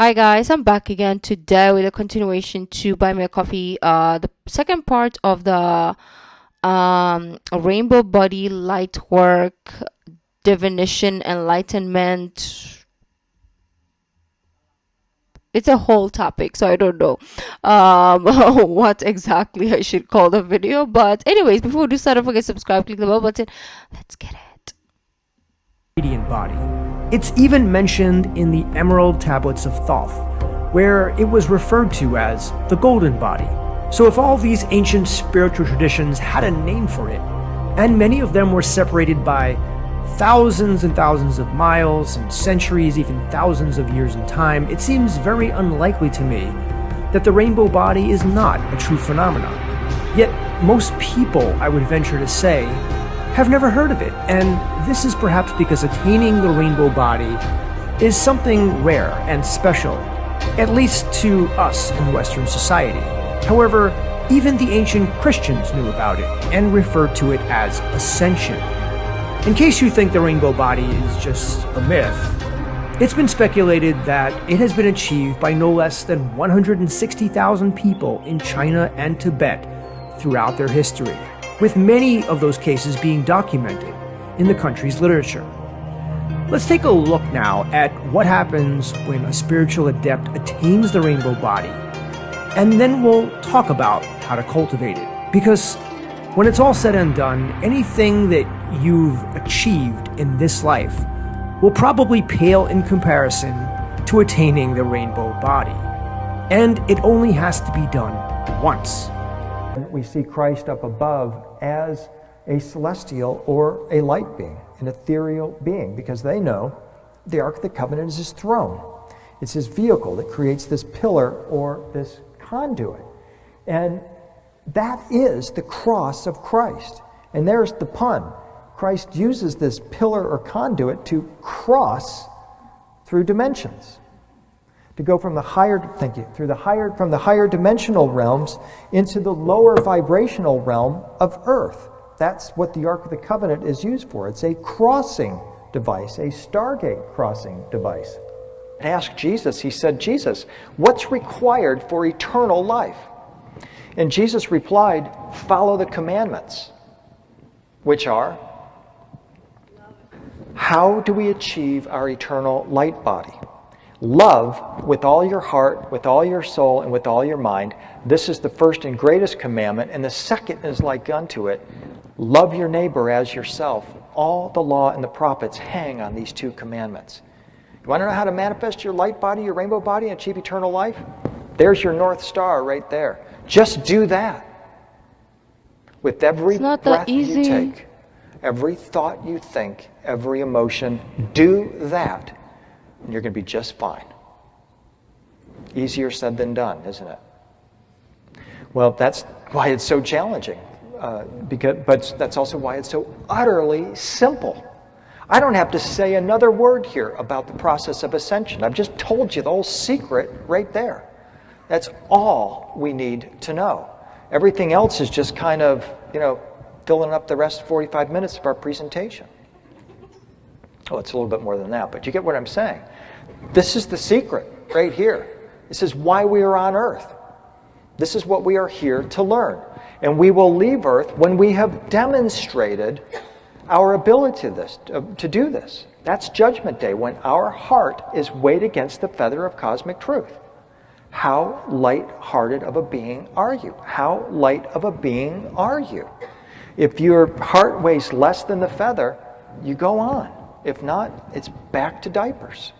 Hi guys, I'm back again today with a continuation to Buy Me a Coffee, the second part of the Rainbow Body Light Work Divination Enlightenment. It's a whole topic, so I don't know what exactly I should call the video. But anyways, before we do start, don't forget to subscribe, click the bell button. Let's get it. Radiant body. It's even mentioned in the Emerald Tablets of Thoth, where it was referred to as the golden body. So if all these ancient spiritual traditions had a name for it, and many of them were separated by thousands and thousands of miles and centuries, even thousands of years in time, it seems very unlikely to me that the rainbow body is not a true phenomenon. Yet most people, I would venture to say, have never heard of it, and this is perhaps because attaining the rainbow body is something rare and special, at least to us in Western society. However, even the ancient Christians knew about it and referred to it as ascension. In case you think the rainbow body is just a myth, it's been speculated that it has been achieved by no less than 160,000 people in China and Tibet throughout their history, with many of those cases being documented in the country's literature. Let's take a look now at what happens when a spiritual adept attains the rainbow body, and then we'll talk about how to cultivate it. Because when it's all said and done, anything that you've achieved in this life will probably pale in comparison to attaining the rainbow body. And it only has to be done once. We see Christ up above as a celestial or a light being, an ethereal being, because they know the Ark of the Covenant is his throne. It's his vehicle that creates this pillar or this conduit. And that is the cross of Christ. And there's the pun. Christ uses this pillar or conduit to cross through dimensions, to go from the higher, from the higher dimensional realms into the lower vibrational realm of Earth. That's what the Ark of the Covenant is used for. It's a crossing device, a Stargate crossing device. Asked Jesus, he said, Jesus, what's required for eternal life? And Jesus replied, follow the commandments, which are, how do we achieve our eternal light body? Love with all your heart, with all your soul, and with all your mind. This is the first and greatest commandment, and the second is like unto it. Love your neighbor as yourself. All the law and the prophets hang on these two commandments. You want to know how to manifest your light body, your rainbow body, and achieve eternal life? There's your North Star right there. Just do that. With every breath you take, every thought you think, every emotion, do that. And you're going to be just fine. Easier said than done, isn't it? Well, that's why it's so challenging. But that's also why it's so utterly simple. I don't have to say another word here about the process of ascension. I've just told you the whole secret right there. That's all we need to know. Everything else is just kind of, filling up the rest 45 minutes of our presentation. Oh, it's a little bit more than that, but you get what I'm saying. This is the secret right here. This is why we are on Earth. This is what we are here to learn. And we will leave Earth when we have demonstrated our ability to do this. That's Judgment Day, when our heart is weighed against the feather of cosmic truth. How light-hearted of a being are you? How light of a being are you? If your heart weighs less than the feather, you go on. If not, it's back to diapers.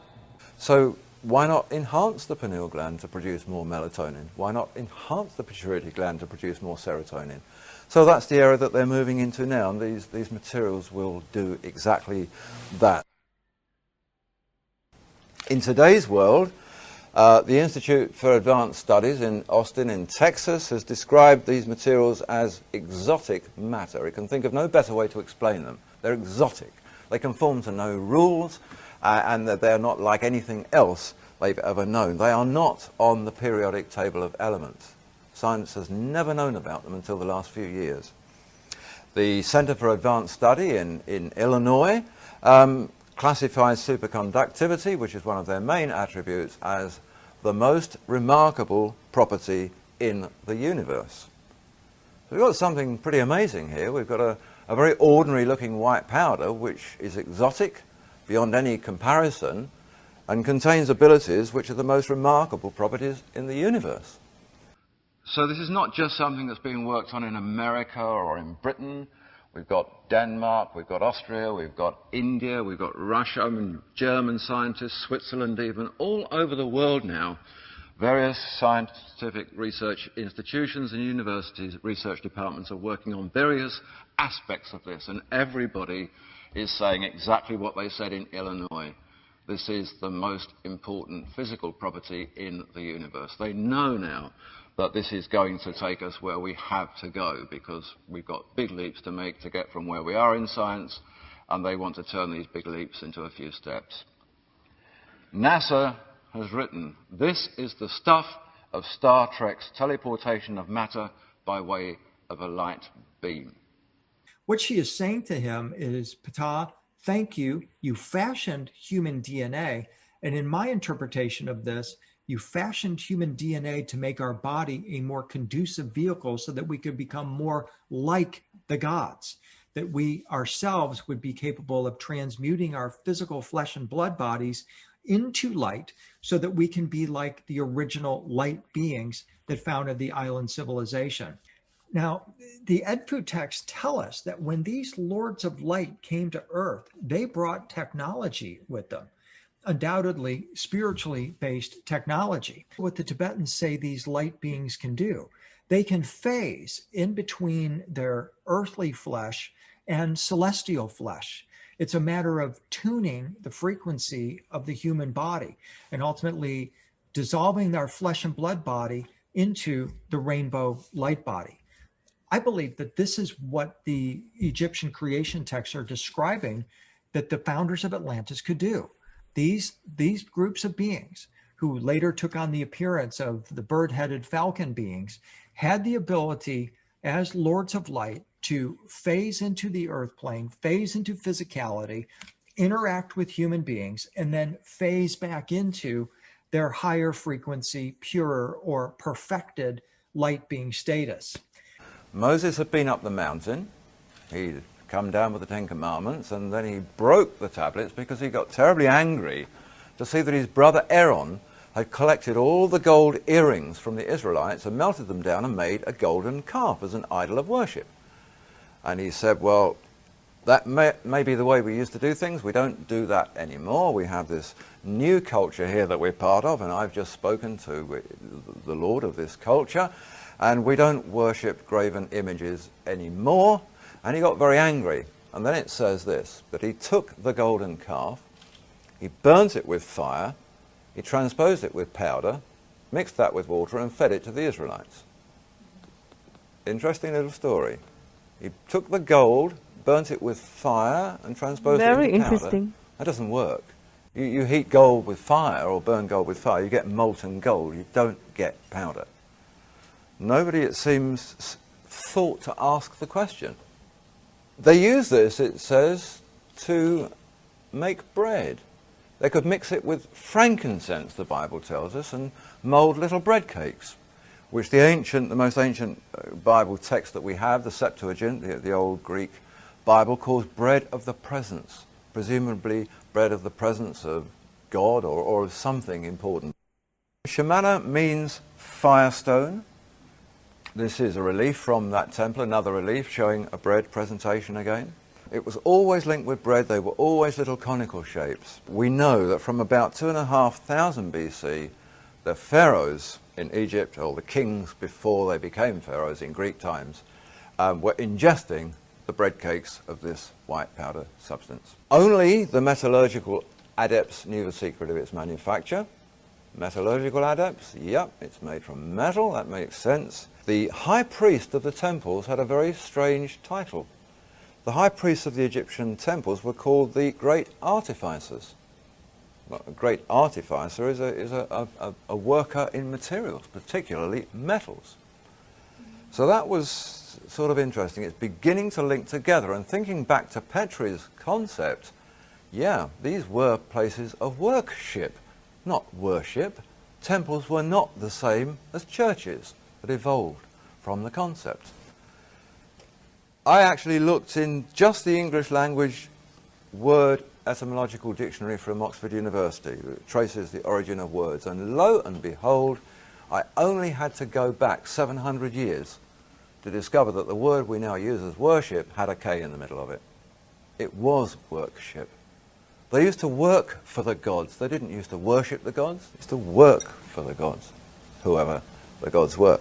So why not enhance the pineal gland to produce more melatonin? Why not enhance the pituitary gland to produce more serotonin? So that's the area that they're moving into now, and these materials will do exactly that. In today's world, the Institute for Advanced Studies in Austin in Texas has described these materials as exotic matter. It can think of no better way to explain them. They're exotic. They conform to no rules, and they're not like anything else they've ever known. They are not on the periodic table of elements. Science has never known about them until the last few years. The Center for Advanced Study in Illinois classifies superconductivity, which is one of their main attributes, as the most remarkable property in the universe. So we've got something pretty amazing here. We've got a very ordinary looking white powder which is exotic beyond any comparison and contains abilities which are the most remarkable properties in the universe. So this is not just something that's being worked on in America or in Britain. We've got Denmark, we've got Austria, we've got India, we've got Russia, German scientists, Switzerland even, all over the world now. Various scientific research institutions and universities, research departments are working on various aspects of this, and everybody is saying exactly what they said in Illinois. This is the most important physical property in the universe. They know now that this is going to take us where we have to go, because we've got big leaps to make to get from where we are in science, and they want to turn these big leaps into a few steps. NASA has written, this is the stuff of Star Trek's teleportation of matter by way of a light beam. What she is saying to him is, Ptah, thank you. You fashioned human DNA. And in my interpretation of this, you fashioned human DNA to make our body a more conducive vehicle so that we could become more like the gods, that we ourselves would be capable of transmuting our physical flesh and blood bodies into light so that we can be like the original light beings that founded the island civilization. Now, the Edfu texts tell us that when these lords of light came to Earth, they brought technology with them. Undoubtedly spiritually based technology. What the Tibetans say these light beings can do, they can phase in between their earthly flesh and celestial flesh. It's a matter of tuning the frequency of the human body and ultimately dissolving our flesh and blood body into the rainbow light body. I believe that this is what the Egyptian creation texts are describing that the founders of Atlantis could do. These groups of beings, who later took on the appearance of the bird-headed falcon beings, had the ability as lords of light to phase into the earth plane, phase into physicality, interact with human beings, and then phase back into their higher frequency, purer or perfected light being status. Moses had been up the mountain. He'd come down with the Ten Commandments, and then he broke the tablets because he got terribly angry to see that his brother Aaron had collected all the gold earrings from the Israelites and melted them down and made a golden calf as an idol of worship. And he said, well, that may be the way we used to do things. We don't do that anymore. We have this new culture here that we're part of, and I've just spoken to the Lord of this culture, and we don't worship graven images anymore. And he got very angry. And then it says this, that he took the golden calf, he burnt it with fire, he transposed it with powder, mixed that with water, and fed it to the Israelites. Interesting little story. He took the gold, burnt it with fire, and transposed it into powder. Very interesting. That doesn't work. You heat gold with fire or burn gold with fire, you get molten gold. You don't get powder. Nobody, it seems, thought to ask the question. They use this, it says, to make bread. They could mix it with frankincense, the Bible tells us, and mold little bread cakes, which the most ancient Bible text that we have, the Septuagint, the old Greek Bible, calls bread of the presence, presumably bread of the presence of God or of something important. Shemana means firestone. This is a relief from that temple, another relief showing a bread presentation again. It was always linked with bread. They were always little conical shapes. We know that from about 2,500 BC, the pharaohs in Egypt, or the kings before they became pharaohs in Greek times, were ingesting the bread cakes of this white powder substance. Only the metallurgical adepts knew the secret of its manufacture. Metallurgical adepts, yep, it's made from metal, that makes sense. The high priest of the temples had a very strange title. The high priests of the Egyptian temples were called the great artificers. Well, a great artificer is a worker in materials, particularly metals. So that was sort of interesting. It's beginning to link together, and thinking back to Petrie's concept, yeah, these were places of worship, not worship. temples were not the same as churches that evolved from the concept. I actually looked in just the English language word etymological dictionary from Oxford University that traces the origin of words, and lo and behold, I only had to go back 700 years to discover that the word we now use as worship had a K in the middle of it. It was workship. They used to work for the gods. They didn't used to worship the gods. They used to work for the gods, whoever the gods were.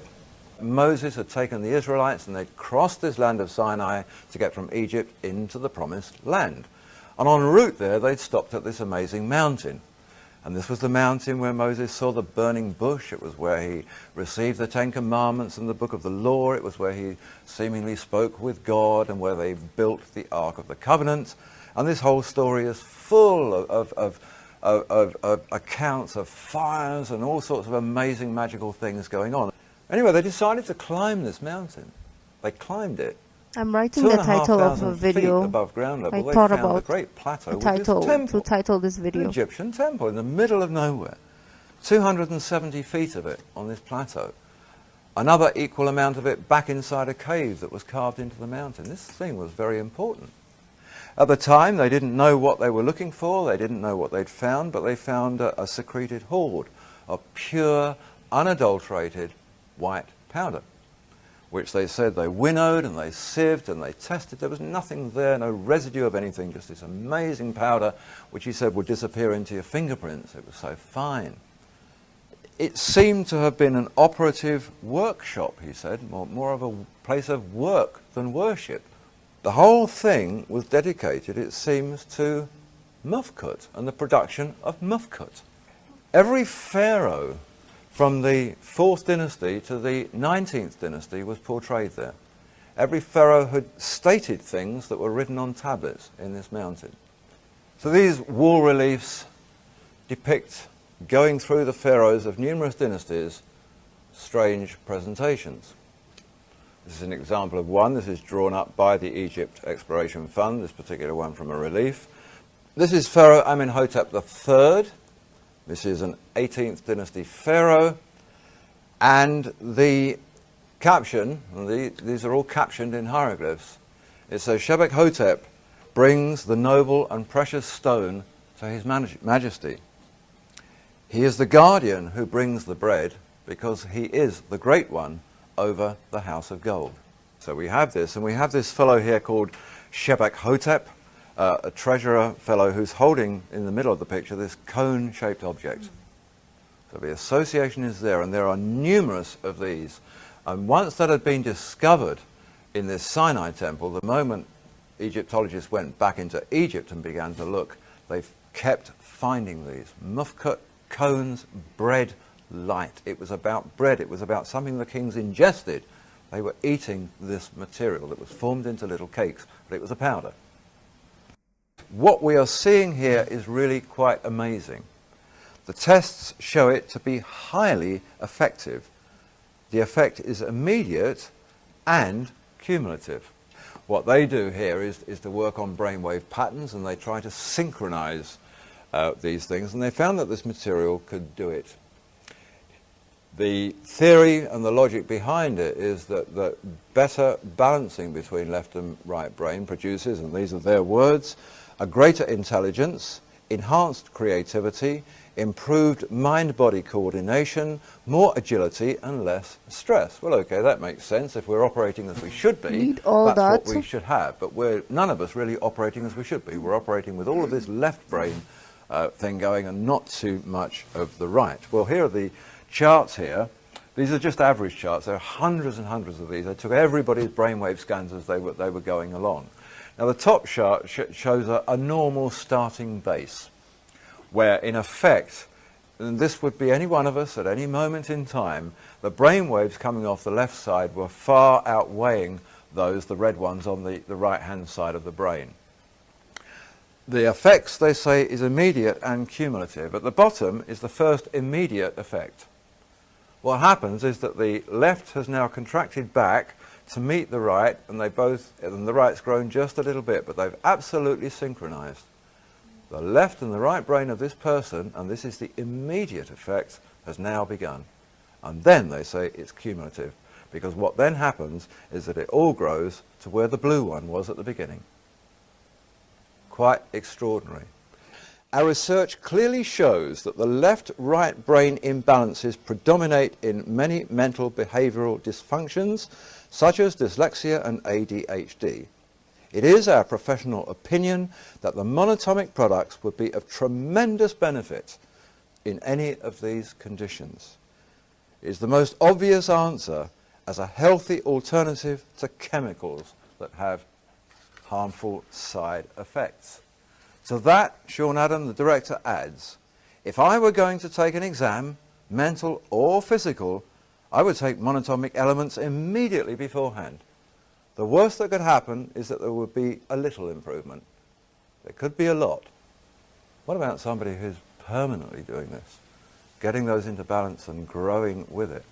Moses had taken the Israelites and they'd crossed this land of Sinai to get from Egypt into the promised land. And en route there, they'd stopped at this amazing mountain. And this was the mountain where Moses saw the burning bush. It was where he received the Ten Commandments and the book of the law. It was where he seemingly spoke with God and where they built the Ark of the Covenant. And this whole story is full of accounts of fires and all sorts of amazing magical things going on. Anyway, they decided to climb this mountain. They climbed it. I'm writing the title of a 2,500 feet video. above ground level. I They thought found about a great plateau the with this title temple. to title this An video. Egyptian temple in the middle of nowhere. 270 feet of it on this plateau. Another equal amount of it back inside a cave that was carved into the mountain. This thing was very important. At the time, they didn't know what they were looking for. They didn't know what they'd found, but they found a secreted hoard of pure, unadulterated white powder, which they said they winnowed and they sieved and they tested. There was nothing there, no residue of anything, just this amazing powder, which he said would disappear into your fingerprints. It was so fine. It seemed to have been an operative workshop, he said, more of a place of work than worship. The whole thing was dedicated, it seems, to mufkut and the production of mufkut. Every pharaoh from the 4th dynasty to the 19th dynasty was portrayed there. Every pharaoh had stated things that were written on tablets in this mountain. So these wall reliefs depict, going through the pharaohs of numerous dynasties, strange presentations. This is an example of one. This is drawn up by the Egypt Exploration Fund, this particular one from a relief. This is Pharaoh Amenhotep III. This is an 18th dynasty pharaoh, and the caption, these are all captioned in hieroglyphs. It says, Shebek Hotep brings the noble and precious stone to his majesty. He is the guardian who brings the bread, because he is the great one over the house of gold. So we have this, and we have this fellow here called Shebek Hotep, a treasurer fellow who's holding in the middle of the picture this cone-shaped object. So the association is there, and there are numerous of these. And once that had been discovered in this Sinai temple, the moment Egyptologists went back into Egypt and began to look, they kept finding these. Mufkut, cones, bread, light. It was about bread. It was about something the kings ingested. They were eating this material that was formed into little cakes, but it was a powder. What we are seeing here is really quite amazing. The tests show it to be highly effective. The effect is immediate and cumulative. What they do here is to work on brainwave patterns, and they try to synchronize these things, and they found that this material could do it. The theory and the logic behind it is that better balancing between left and right brain produces, and these are their words, a greater intelligence, enhanced creativity, improved mind-body coordination, more agility and less stress. Well, okay, that makes sense. If we're operating as we should be, that's what we should have. But we're none of us really operating as we should be. We're operating with all of this left brain thing going and not too much of the right. Well, here are the charts here. These are just average charts. There are hundreds and hundreds of these. They took everybody's brainwave scans as they were going along. Now, the top chart shows a normal starting base, where, in effect, and this would be any one of us at any moment in time, the brain waves coming off the left side were far outweighing those, the red ones, on the right-hand side of the brain. The effects, they say, is immediate and cumulative. At the bottom is the first immediate effect. What happens is that the left has now contracted back to meet the right, and the right's grown just a little bit, but they've absolutely synchronized. The left and the right brain of this person, and this is the immediate effect, has now begun. And then they say it's cumulative, because what then happens is that it all grows to where the blue one was at the beginning. Quite extraordinary. Our research clearly shows that the left-right brain imbalances predominate in many mental behavioural dysfunctions, such as dyslexia and ADHD. It is our professional opinion that the monoatomic products would be of tremendous benefit in any of these conditions. It is the most obvious answer as a healthy alternative to chemicals that have harmful side effects. To that, Xian Adam, the director, adds, if I were going to take an exam, mental or physical, I would take monoatomic elements immediately beforehand. The worst that could happen is that there would be a little improvement. There could be a lot. What about somebody who's permanently doing this, getting those into balance and growing with it?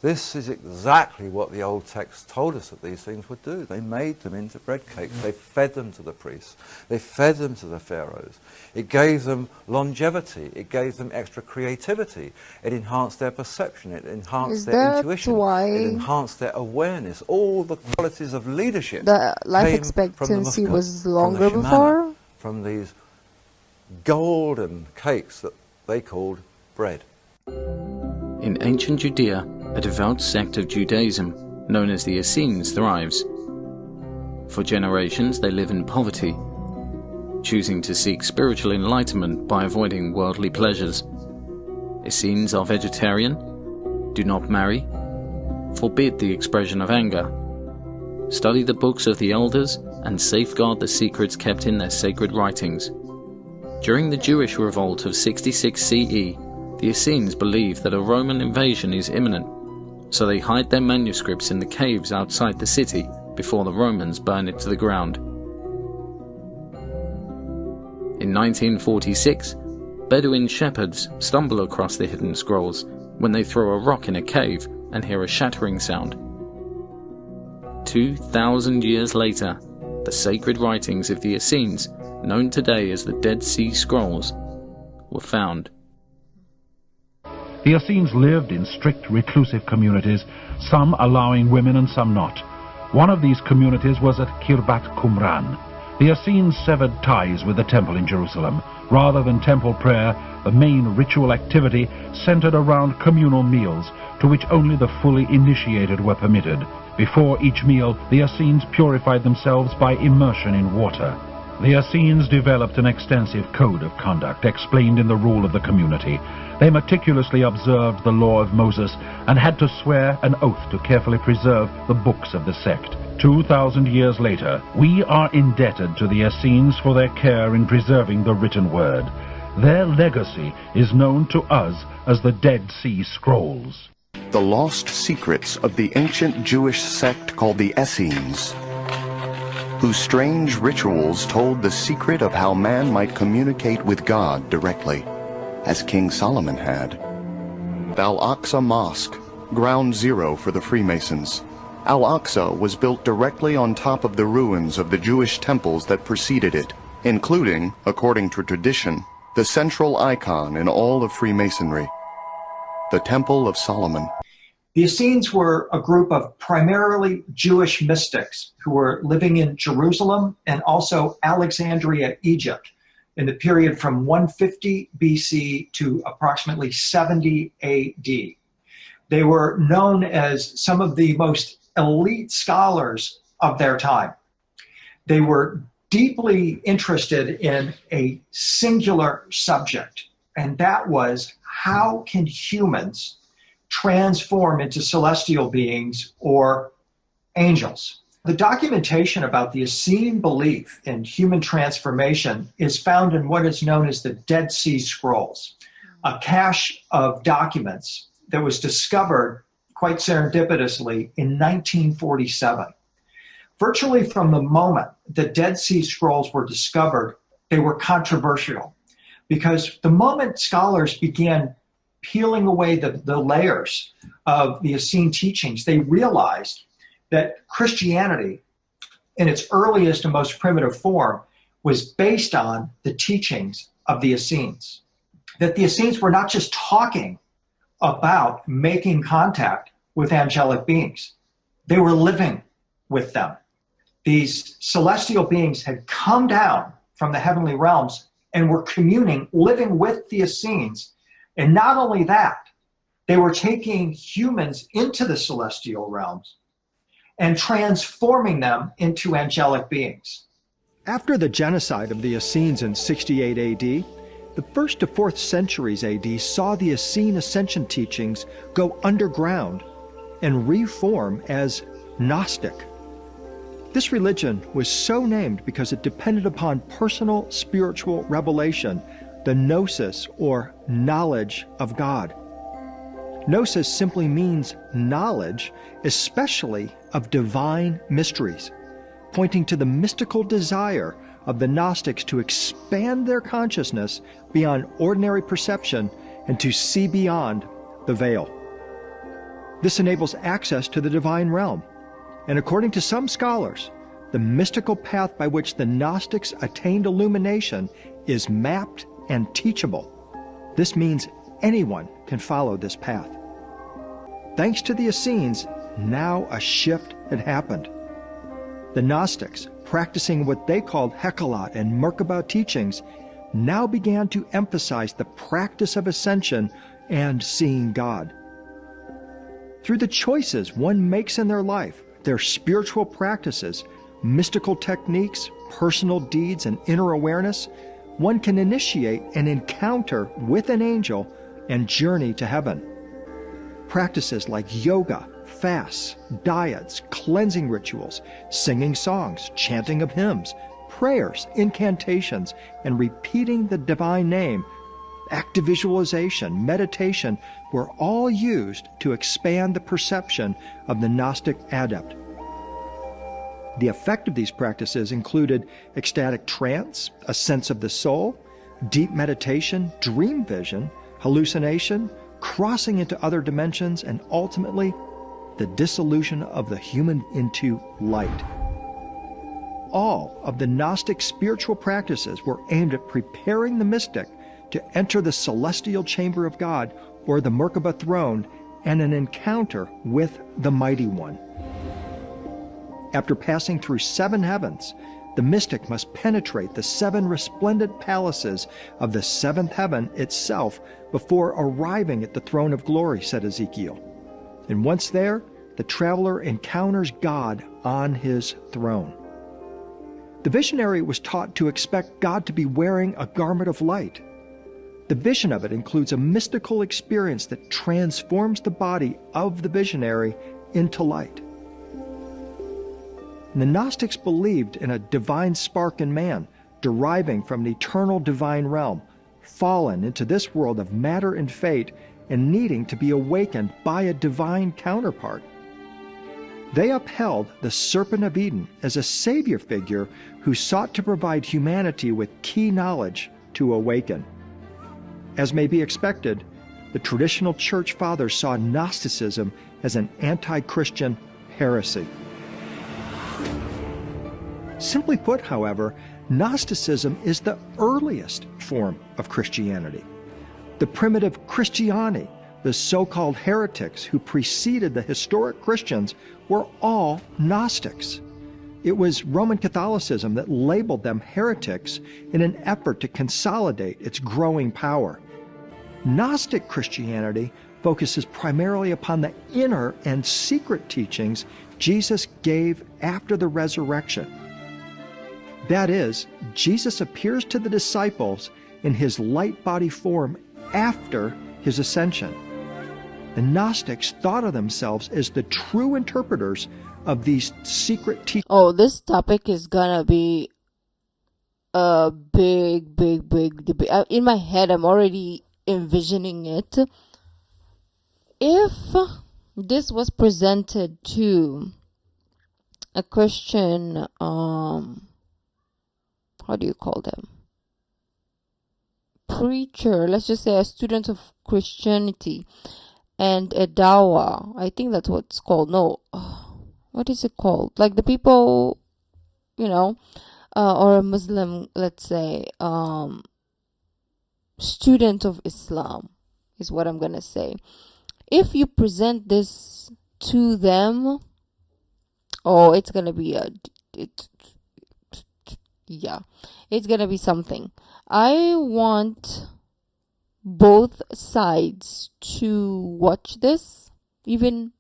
This is exactly what the old texts told us that these things would do. They made them into bread cakes. They fed them to the priests. They fed them to the pharaohs. It gave them longevity. It gave them extra creativity. It enhanced their perception. It enhanced their intuition. It enhanced their awareness. All the qualities of leadership. The life came expectancy from the was muskah, longer from the before? shamana, from these golden cakes that they called bread. In ancient Judea, a devout sect of Judaism, known as the Essenes, thrives. For generations they live in poverty, choosing to seek spiritual enlightenment by avoiding worldly pleasures. Essenes are vegetarian, do not marry, forbid the expression of anger, study the books of the elders, and safeguard the secrets kept in their sacred writings. During the Jewish revolt of 66 CE, the Essenes believe that a Roman invasion is imminent, so they hide their manuscripts in the caves outside the city before the Romans burn it to the ground. In 1946, Bedouin shepherds stumble across the hidden scrolls when they throw a rock in a cave and hear a shattering sound. 2,000 years later, the sacred writings of the Essenes, known today as the Dead Sea Scrolls, were found. The Essenes lived in strict reclusive communities, some allowing women and some not. One of these communities was at Kirbat Qumran. The Essenes severed ties with the temple in Jerusalem. Rather than temple prayer, the main ritual activity centered around communal meals, to which only the fully initiated were permitted. Before each meal, the Essenes purified themselves by immersion in water. The Essenes developed an extensive code of conduct explained in the rule of the community. They meticulously observed the law of Moses and had to swear an oath to carefully preserve the books of the sect. 2,000 years later, we are indebted to the Essenes for their care in preserving the written word. Their legacy is known to us as the Dead Sea Scrolls. The lost secrets of the ancient Jewish sect called the Essenes, whose strange rituals told the secret of how man might communicate with God directly, as King Solomon had. Al-Aqsa Mosque, ground zero for the Freemasons. Al-Aqsa was built directly on top of the ruins of the Jewish temples that preceded it, including, according to tradition, the central icon in all of Freemasonry, the Temple of Solomon. The Essenes were a group of primarily Jewish mystics who were living in Jerusalem and also Alexandria, Egypt, in the period from 150 BC to approximately 70 AD. They were known as some of the most elite scholars of their time. They were deeply interested in a singular subject, and that was how can humans transform into celestial beings or angels. The documentation about the Essene belief in human transformation is found in what is known as the Dead Sea Scrolls, a cache of documents that was discovered quite serendipitously in 1947. Virtually from the moment the Dead Sea Scrolls were discovered, they were controversial, because the moment scholars began peeling away the layers of the Essene teachings, they realized that Christianity, in its earliest and most primitive form, was based on the teachings of the Essenes. That the Essenes were not just talking about making contact with angelic beings. They were living with them. These celestial beings had come down from the heavenly realms and were communing, living with the Essenes. And not only that, they were taking humans into the celestial realms and transforming them into angelic beings. After the genocide of the Essenes in 68 AD, the 1st to 4th centuries AD saw the Essene Ascension teachings go underground and reform as Gnostic. This religion was so named because it depended upon personal spiritual revelation, the gnosis, or knowledge of God. Gnosis simply means knowledge, especially of divine mysteries, pointing to the mystical desire of the Gnostics to expand their consciousness beyond ordinary perception and to see beyond the veil. This enables access to the divine realm, and according to some scholars, the mystical path by which the Gnostics attained illumination is mapped and teachable. This means anyone can follow this path. Thanks to the Essenes, now a shift had happened. The Gnostics, practicing what they called Hekalat and Merkabah teachings, now began to emphasize the practice of ascension and seeing God. Through the choices one makes in their life, their spiritual practices, mystical techniques, personal deeds, and inner awareness, one can initiate an encounter with an angel and journey to heaven. Practices like yoga, fasts, diets, cleansing rituals, singing songs, chanting of hymns, prayers, incantations, and repeating the divine name, active visualization, meditation were all used to expand the perception of the Gnostic adept. The effect of these practices included ecstatic trance, a sense of the soul, deep meditation, dream vision, hallucination, crossing into other dimensions, and ultimately, the dissolution of the human into light. All of the Gnostic spiritual practices were aimed at preparing the mystic to enter the celestial chamber of God, or the Merkabah throne, and an encounter with the Mighty One. After passing through 7 heavens, the mystic must penetrate the 7 resplendent palaces of the 7th heaven itself before arriving at the throne of glory, said Ezekiel. And once there, the traveler encounters God on his throne. The visionary was taught to expect God to be wearing a garment of light. The vision of it includes a mystical experience that transforms the body of the visionary into light. The Gnostics believed in a divine spark in man, deriving from an eternal divine realm, fallen into this world of matter and fate, and needing to be awakened by a divine counterpart. They upheld the Serpent of Eden as a savior figure who sought to provide humanity with key knowledge to awaken. As may be expected, the traditional church fathers saw Gnosticism as an anti-Christian heresy. Simply put, however, Gnosticism is the earliest form of Christianity. The primitive Christiani, the so-called heretics who preceded the historic Christians, were all Gnostics. It was Roman Catholicism that labeled them heretics in an effort to consolidate its growing power. Gnostic Christianity focuses primarily upon the inner and secret teachings Jesus gave after the resurrection. That is, Jesus appears to the disciples in his light body form after his ascension. The Gnostics thought of themselves as the true interpreters of these secret teachings. Oh, this topic is gonna be a big debate. In my head, I'm already envisioning it. If this was presented to a Christian, how do you call them? Preacher, let's just say a student of Christianity, and a dawa, I think that's what it's called. No, what is it called? Like the people, or a Muslim, let's say, student of Islam. is what I'm gonna say. If you present this to them, oh, it's gonna be it's gonna be something. I want both sides to watch this, even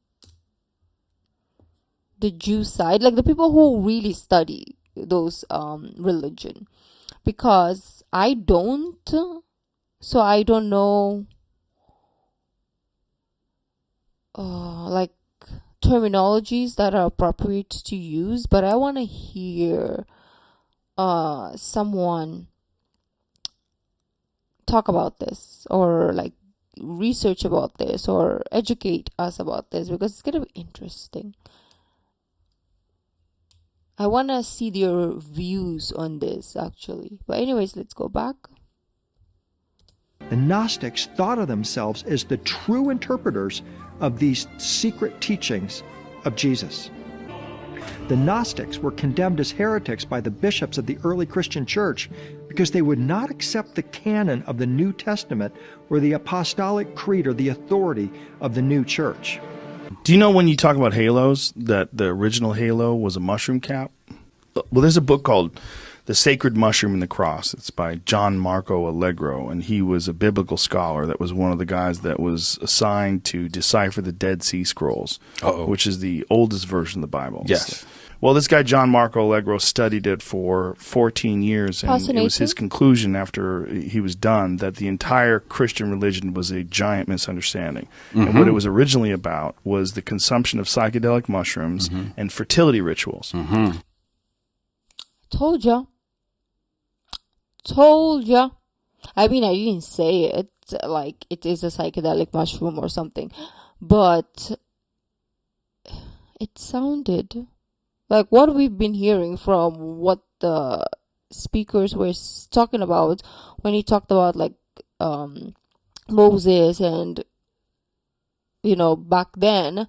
the Jew side, like the people who really study those religion, because I don't, so I don't know like terminologies that are appropriate to use, but I want to hear someone talk about this, or like research about this, or educate us about this, because it's gonna be interesting. I want to see their views on this, actually. But anyways, let's go back. The Gnostics thought of themselves as the true interpreters of these secret teachings of Jesus. The Gnostics were condemned as heretics by the bishops of the early Christian church because they would not accept the canon of the New Testament or the apostolic creed or the authority of the new church. Do you know, when you talk about halos, that the original halo was a mushroom cap? Well, there's a book called The Sacred Mushroom and the Cross. It's by John Marco Allegro, and he was a biblical scholar that was one of the guys that was assigned to decipher the Dead Sea Scrolls, which is the oldest version of the Bible. Yes. Well, this guy, John Marco Allegro, studied it for 14 years, and it was his conclusion after he was done that the entire Christian religion was a giant misunderstanding. And what it was originally about was the consumption of psychedelic mushrooms and fertility rituals. Told ya. I mean, I didn't say it like it is a psychedelic mushroom or something, but it sounded like what we've been hearing from what the speakers were talking about when he talked about like Moses and, you know, back then.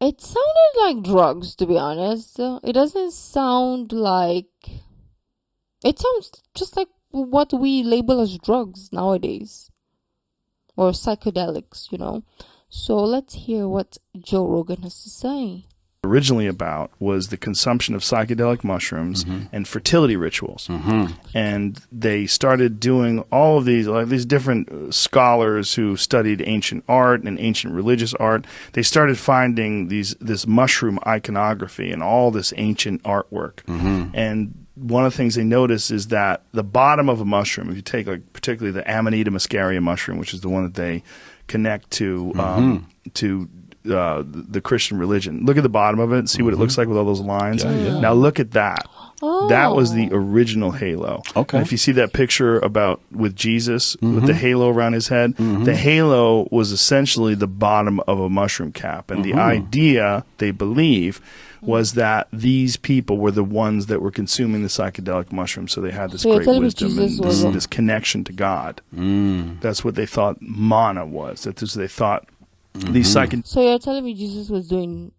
It sounded like drugs, to be honest. It doesn't sound like... It sounds just like what we label as drugs nowadays. Or psychedelics, you know. So let's hear what Joe Rogan has to say. Originally about was the consumption of psychedelic mushrooms and fertility rituals. And they started doing all of these, like these different scholars who studied ancient art and ancient religious art. They started finding this mushroom iconography and all this ancient artwork. And one of the things they noticed is that the bottom of a mushroom, if you take like particularly the Amanita muscaria mushroom, which is the one that they connect to the Christian religion. Look at the bottom of it and see what it looks like with all those lines. Now look at that. That was the original halo. And if you see that picture with Jesus with the halo around his head, the halo was essentially the bottom of a mushroom cap. And the idea, they believe, was that these people were the ones that were consuming the psychedelic mushrooms, so they had this great wisdom and this connection to God. That's what they thought mana was. That's what they thought. So you're telling me Jesus was doing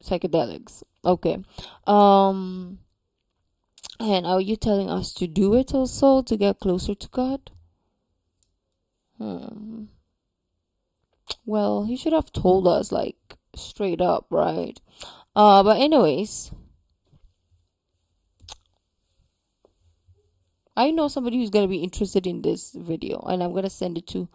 psychedelics? Okay. And are you telling us to do it also to get closer to God? Well, he should have told us like straight up, right? But anyways, I know somebody who's gonna be interested in this video, and I'm gonna send it to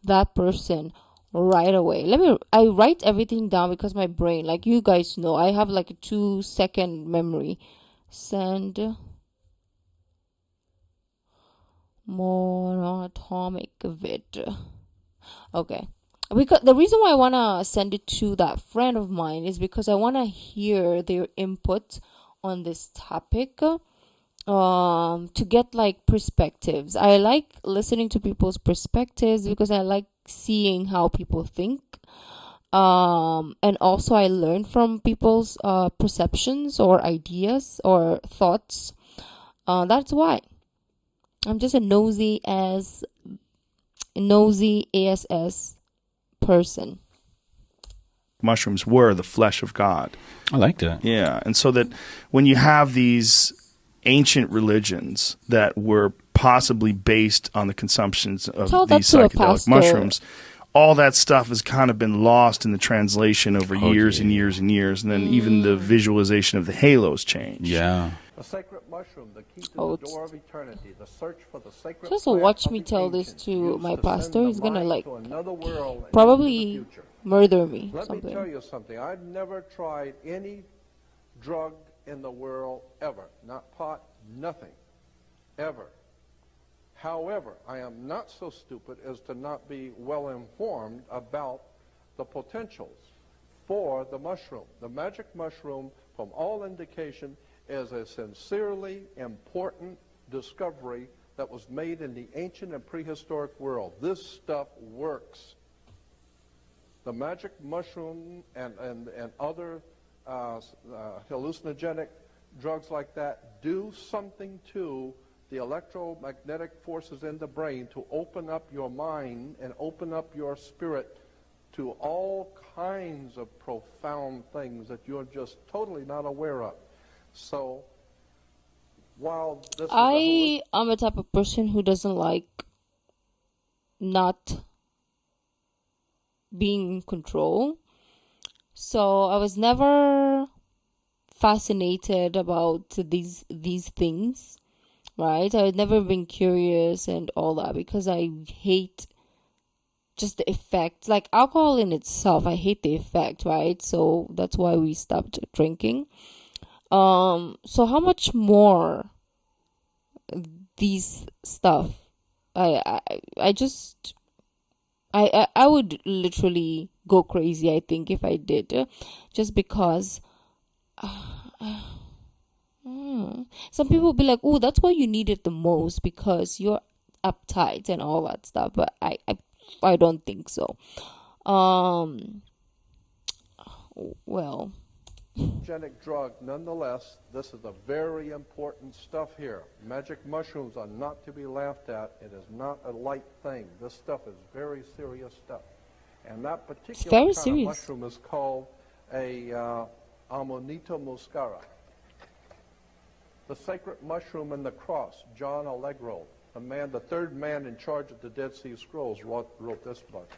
that person right away. I write everything down because my brain, like you guys know, I have like a 2-second memory. Send Monoatomic vid. Okay. Because the reason why I want to send it to that friend of mine is because I want to hear their input on this topic, to get like perspectives. I like listening to people's perspectives because I like seeing how people think, and also I learn from people's perceptions or ideas or thoughts. That's why I'm just a nosy ASS person. Mushrooms were the flesh of God. I like that. Yeah, and so that when you have these ancient religions that were possibly based on the consumptions of Tell that these to a psychedelic pastor. mushrooms. All that stuff has kind of been lost in the translation over years and years and years, and then even the visualization of the halos changed. Yeah. The sacred mushroom, the key to the door of eternity, the search for the sacred Just plant watch of me the tell this ancients to used my to pastor. send the He's gonna mind like to another world and into probably the future. murder me. Let me tell Something. you something. I've never tried any drug in the world ever. Not pot, nothing. Ever. However, I am not so stupid as to not be well informed about the potentials for the mushroom. The magic mushroom, from all indication, is a sincerely important discovery that was made in the ancient and prehistoric world. This stuff works. The magic mushroom and other hallucinogenic drugs like that do something to the electromagnetic forces in the brain to open up your mind and open up your spirit to all kinds of profound things that you're just totally not aware of. So, while this I am a type of person who doesn't like not being in control. So I was never fascinated about these things, right? I had never been curious and all that because I hate just the effect. Like alcohol in itself, I hate the effect, right? So that's why we stopped drinking. So how much more these stuff? I would literally go crazy, I think, if I did, just because some people will be like, oh, that's why you need it the most because you're uptight and all that stuff, but I don't think so. Well, genic drug, nonetheless, this is a very important stuff here. Magic mushrooms are not to be laughed at. It is not a light thing. This stuff is very serious stuff. And that particular kind of mushroom is called a Amanita muscara. The sacred mushroom and the cross, John Allegro, the third man in charge of the Dead Sea Scrolls, wrote this book.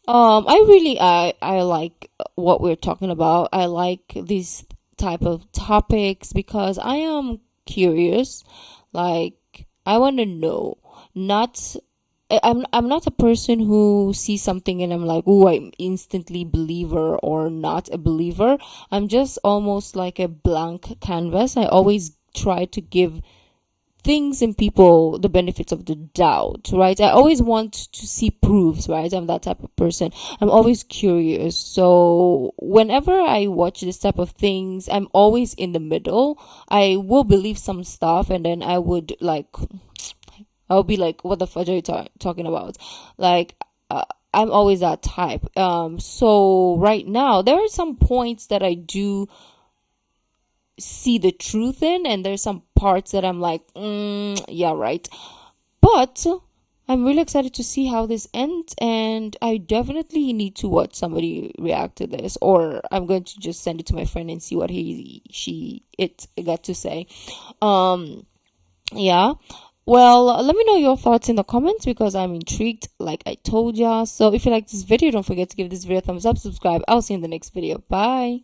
I like what we're talking about. I like these type of topics because I am curious. Like, I want to know. I'm not a person who sees something and I'm like, oh, I'm instantly believer or not a believer. I'm just almost like a blank canvas. I always try to give things and people the benefits of the doubt, right? I always want to see proofs, right? I'm that type of person. I'm always curious. So whenever I watch this type of things, I'm always in the middle. I will believe some stuff and then I'll be like, what the fudge are you talking about? Like, I'm always that type. So right now, there are some points that I do see the truth in, and there's some parts that I'm like, yeah, right. But I'm really excited to see how this ends, and I definitely need to watch somebody react to this, or I'm going to just send it to my friend and see what it got to say. Yeah. Well, let me know your thoughts in the comments because I'm intrigued, like I told ya. So if you like this video, don't forget to give this video a thumbs up, subscribe. I'll see you in the next video. Bye.